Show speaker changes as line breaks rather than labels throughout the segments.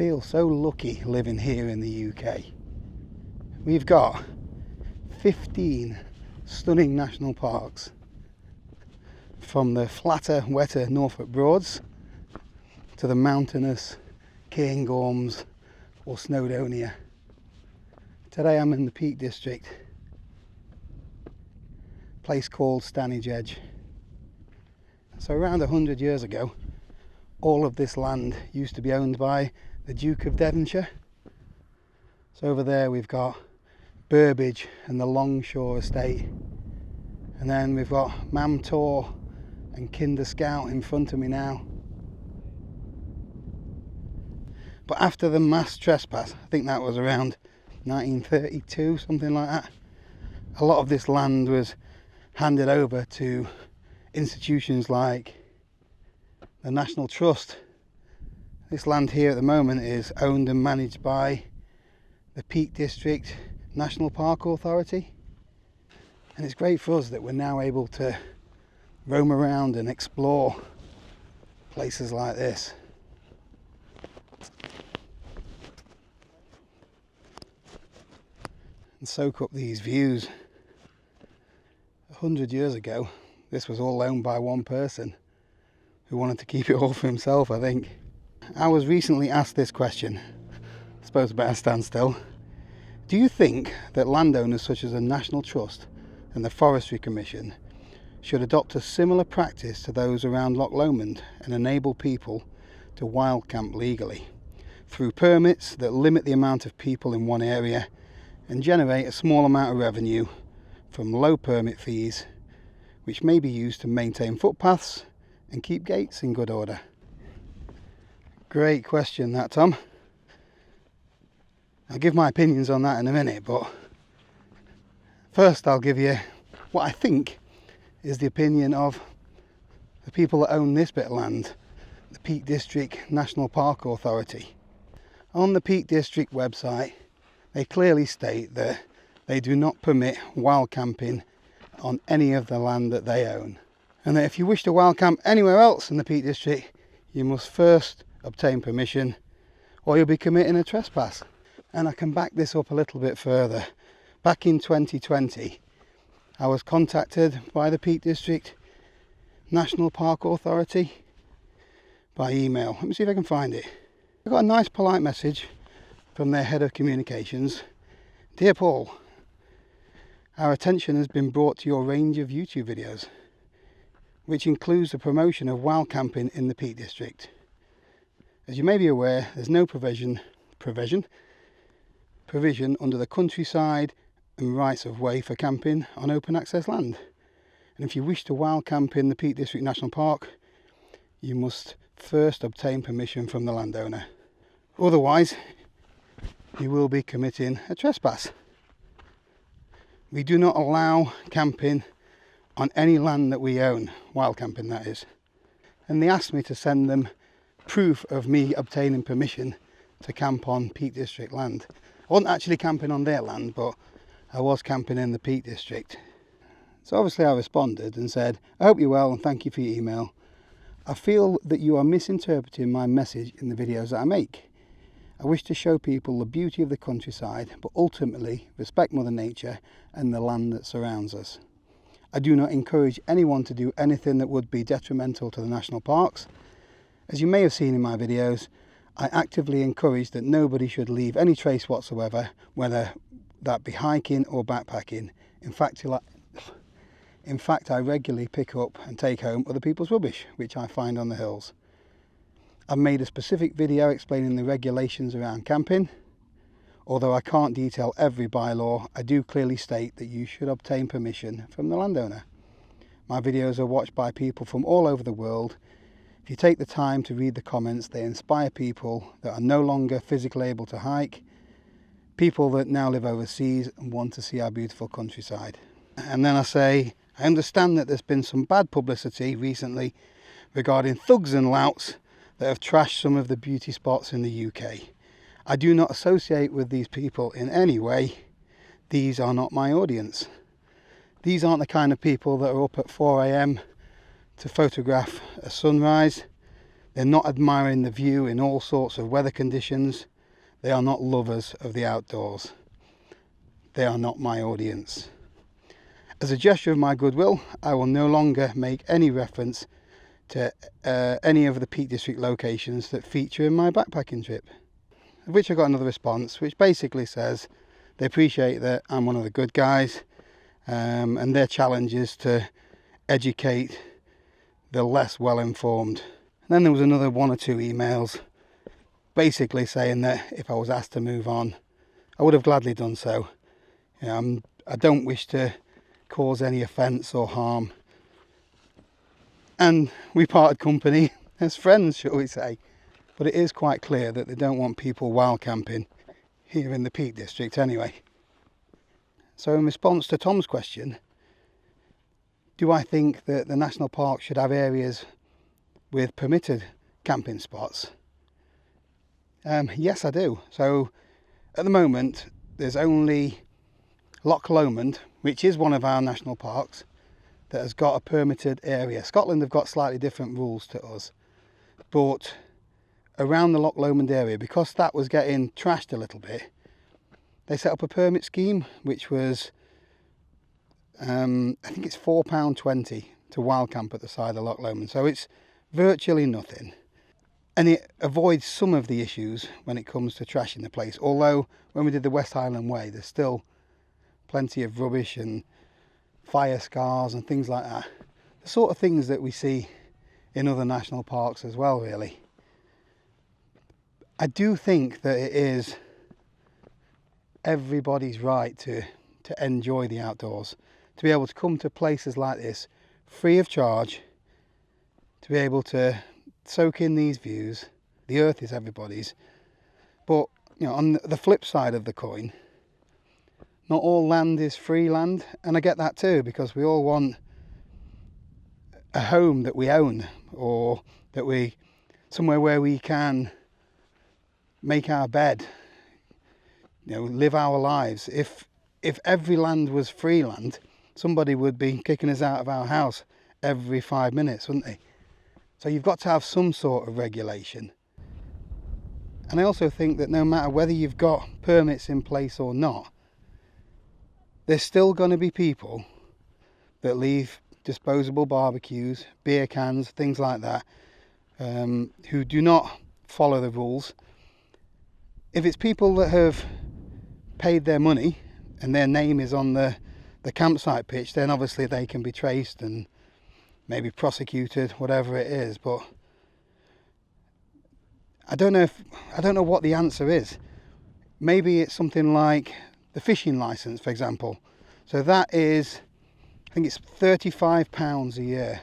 feel so lucky living here in the UK. We've got 15 stunning national parks, from the flatter, wetter Norfolk Broads to the mountainous Cairngorms or Snowdonia. Today I'm in the Peak District, a place called Stanage Edge. So around 100 years ago, all of this land used to be owned by the Duke of Devonshire. So over there we've got Burbage and the Longshore Estate, and then we've got Mamtor and Kinder Scout in front of me now. But after the mass trespass, I think that was around 1932, something like that, a lot of this land was handed over to institutions like the National Trust. This land here at the moment is owned and managed by the Peak District National Park Authority, and it's great for us that we're now able to roam around and explore places like this. And soak up these views. 100 years ago, this was all owned by one person who wanted to keep it all for himself, I think. I was recently asked this question, I suppose a better standstill. Do you think that landowners such as the National Trust and the Forestry Commission should adopt a similar practice to those around Loch Lomond and enable people to wild camp legally through permits that limit the amount of people in one area and generate a small amount of revenue from low permit fees, which may be used to maintain footpaths and keep gates in good order? Great question that, Tom. I'll give my opinions on that in a minute, but first I'll give you what I think is the opinion of the people that own this bit of land, the Peak District National Park Authority. On the Peak District website, they clearly state that they do not permit wild camping on any of the land that they own, and that if you wish to wild camp anywhere else in the Peak District, you must first obtain permission or you'll be committing a trespass. And I can back this up a little bit further. Back in 2020, I was contacted by the Peak District National Park Authority by email. Let me see if I can find it. I got a nice polite message from their head of communications. Dear Paul, our attention has been brought to your range of YouTube videos, which includes the promotion of wild camping in the Peak District. As you may be aware, there's no provision under the countryside and rights of way for camping on open access land. And if you wish to wild camp in the Peak District National Park, you must first obtain permission from the landowner. Otherwise, you will be committing a trespass. We do not allow camping on any land that we own, wild camping that is. And they asked me to send them proof of me obtaining permission to camp on Peak District land. I wasn't actually camping on their land, but I was camping in the Peak District. So obviously I responded and said, I hope you're well and thank you for your email. I feel that you are misinterpreting my message in the videos that I make. I wish to show people the beauty of the countryside, but ultimately respect Mother Nature and the land that surrounds us. I do not encourage anyone to do anything that would be detrimental to the national parks. As you may have seen in my videos, I actively encourage that nobody should leave any trace whatsoever, whether that be hiking or backpacking. In fact, I regularly pick up and take home other people's rubbish, which I find on the hills. I've made a specific video explaining the regulations around camping. Although I can't detail every bylaw, I do clearly state that you should obtain permission from the landowner. My videos are watched by people from all over the world. If you take the time to read the comments, they inspire people that are no longer physically able to hike, people that now live overseas and want to see our beautiful countryside. And then I say, I understand that there's been some bad publicity recently regarding thugs and louts that have trashed some of the beauty spots in the UK. I do not associate with these people in any way. These are not my audience. These aren't the kind of people that are up at 4 AM to photograph a sunrise, They're not admiring the view in all sorts of weather conditions. They are not lovers of the outdoors. They are not my audience. As a gesture of my goodwill, I will no longer make any reference to any of the Peak District locations that feature in my backpacking trip. Of which I got another response, which basically says they appreciate that I'm one of the good guys, and their challenge is to educate the less well-informed. And then there was another 1 or 2 emails basically saying that if I was asked to move on, I would have gladly done so. I don't wish to cause any offence or harm. And we parted company as friends, shall we say. But it is quite clear that they don't want people wild camping here in the Peak District anyway. So in response to Tom's question, do I think that the national park should have areas with permitted camping spots? Yes, I do. So at the moment, there's only Loch Lomond, which is one of our national parks, that has got a permitted area. Scotland have got slightly different rules to us, but around the Loch Lomond area, because that was getting trashed a little bit, they set up a permit scheme which was I think it's £4.20 to wild camp at the side of Loch Lomond, so it's virtually nothing, and it avoids some of the issues when it comes to trashing the place. Although when we did the West Highland Way, there's still plenty of rubbish and fire scars and things like that, the sort of things that we see in other national parks as well, really. I do think that it is everybody's right to enjoy the outdoors, to be able to come to places like this free of charge, to be able to soak in these views. The earth is everybody's, but on the flip side of the coin, not all land is free land, and I get that too, because we all want a home that we own, or that we somewhere where we can make our bed, live our lives. If every land was free land, somebody would be kicking us out of our house every 5 minutes, wouldn't they? So you've got to have some sort of regulation. And I also think that no matter whether you've got permits in place or not, there's still going to be people that leave disposable barbecues, beer cans, things like that, who do not follow the rules. If it's people that have paid their money and their name is on the campsite pitch, then obviously they can be traced and maybe prosecuted, whatever it is. But I don't know what the answer is. Maybe it's something like the fishing license, for example. So that is, I think it's £35 a year,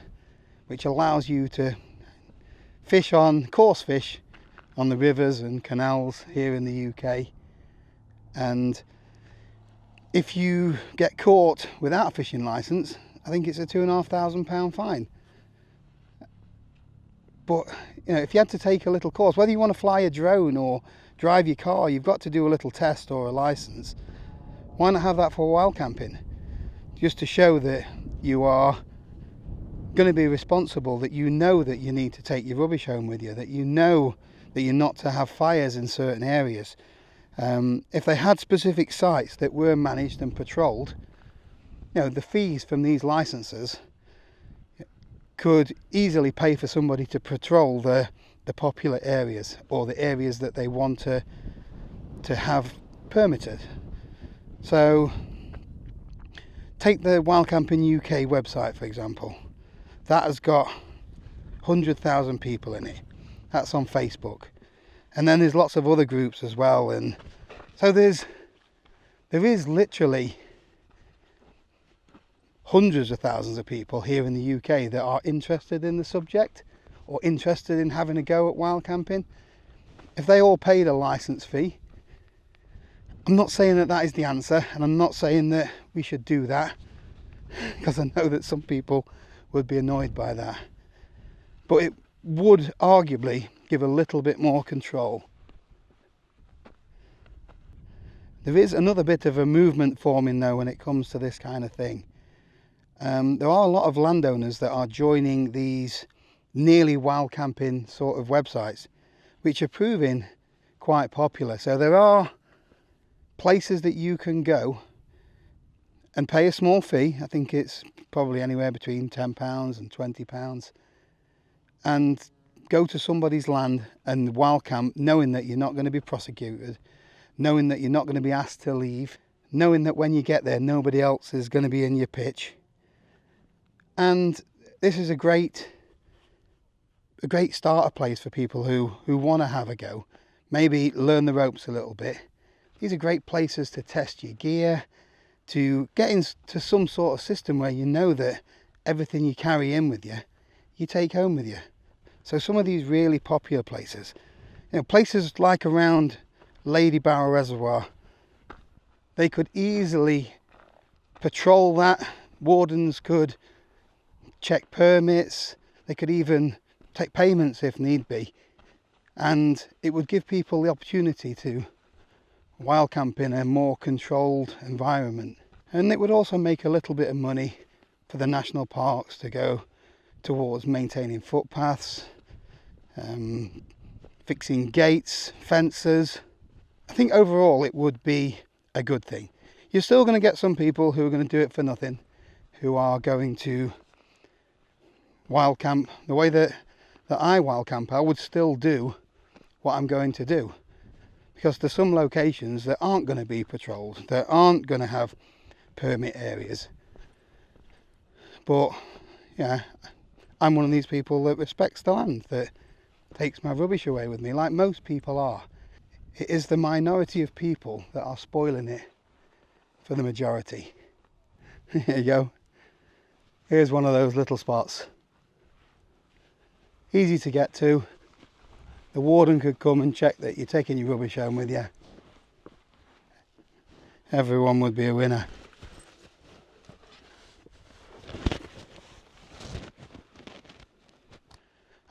which allows you to fish on coarse fish on the rivers and canals here in the UK. And if you get caught without a fishing license, I think it's a £2,500 fine. But if you had to take a little course, whether you want to fly a drone or drive your car, you've got to do a little test or a license. Why not have that for wild camping? Just to show that you are going to be responsible, that you know that you need to take your rubbish home with you, that you know that you're not to have fires in certain areas. If they had specific sites that were managed and patrolled, the fees from these licenses could easily pay for somebody to patrol the popular areas, or the areas that they want to have permitted. So take the Wild Camping UK website, for example. That has got 100,000 people in it. That's on Facebook. And then there's lots of other groups as well. And so there is literally hundreds of thousands of people here in the UK that are interested in the subject, or interested in having a go at wild camping. If they all paid a licence fee, I'm not saying that that is the answer, and I'm not saying that we should do that, because I know that some people would be annoyed by that. But it would arguably give a little bit more control. There is another bit of a movement forming though when it comes to this kind of thing. There are a lot of landowners that are joining these nearly wild camping sort of websites, which are proving quite popular. So there are places that you can go and pay a small fee. I think it's probably anywhere between £10 and £20, and go to somebody's land and wild camp, knowing that you're not going to be prosecuted, knowing that you're not going to be asked to leave, knowing that when you get there nobody else is going to be in your pitch. And this is a great starter place for people who want to have a go, maybe learn the ropes a little bit. These are great places to test your gear, to get into some sort of system where you know that everything you carry in with you, you take home with you. So some of these really popular places, places like around Lady Barrow Reservoir, they could easily patrol that. Wardens could check permits, they could even take payments if need be, and it would give people the opportunity to wild camp in a more controlled environment. And it would also make a little bit of money for the national parks to go towards maintaining footpaths, fixing gates, fences. I think overall it would be a good thing. You're still going to get some people who are going to do it for nothing, who are going to wild camp the way that I wild camp. I would still do what I'm going to do, because there's some locations that aren't going to be patrolled, that aren't going to have permit areas. But yeah, I'm one of these people that respects the land, that takes my rubbish away with me, like most people are. It is the minority of people that are spoiling it for the majority. Here you go. Here's one of those little spots. Easy to get to. The warden could come and check that you're taking your rubbish home with you. Everyone would be a winner.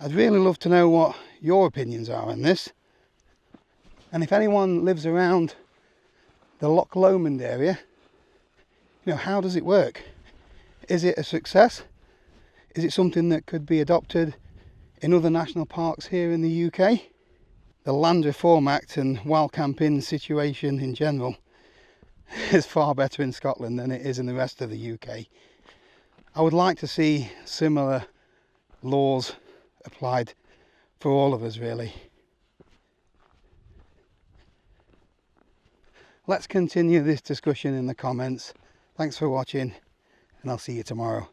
I'd really love to know what your opinions are on this. And if anyone lives around the Loch Lomond area, how does it work? Is it a success? Is it something that could be adopted in other national parks here in the UK? The Land Reform Act and wild camping situation in general is far better in Scotland than it is in the rest of the UK. I would like to see similar laws applied for all of us, really. Let's continue this discussion in the comments. Thanks for watching, and I'll see you tomorrow.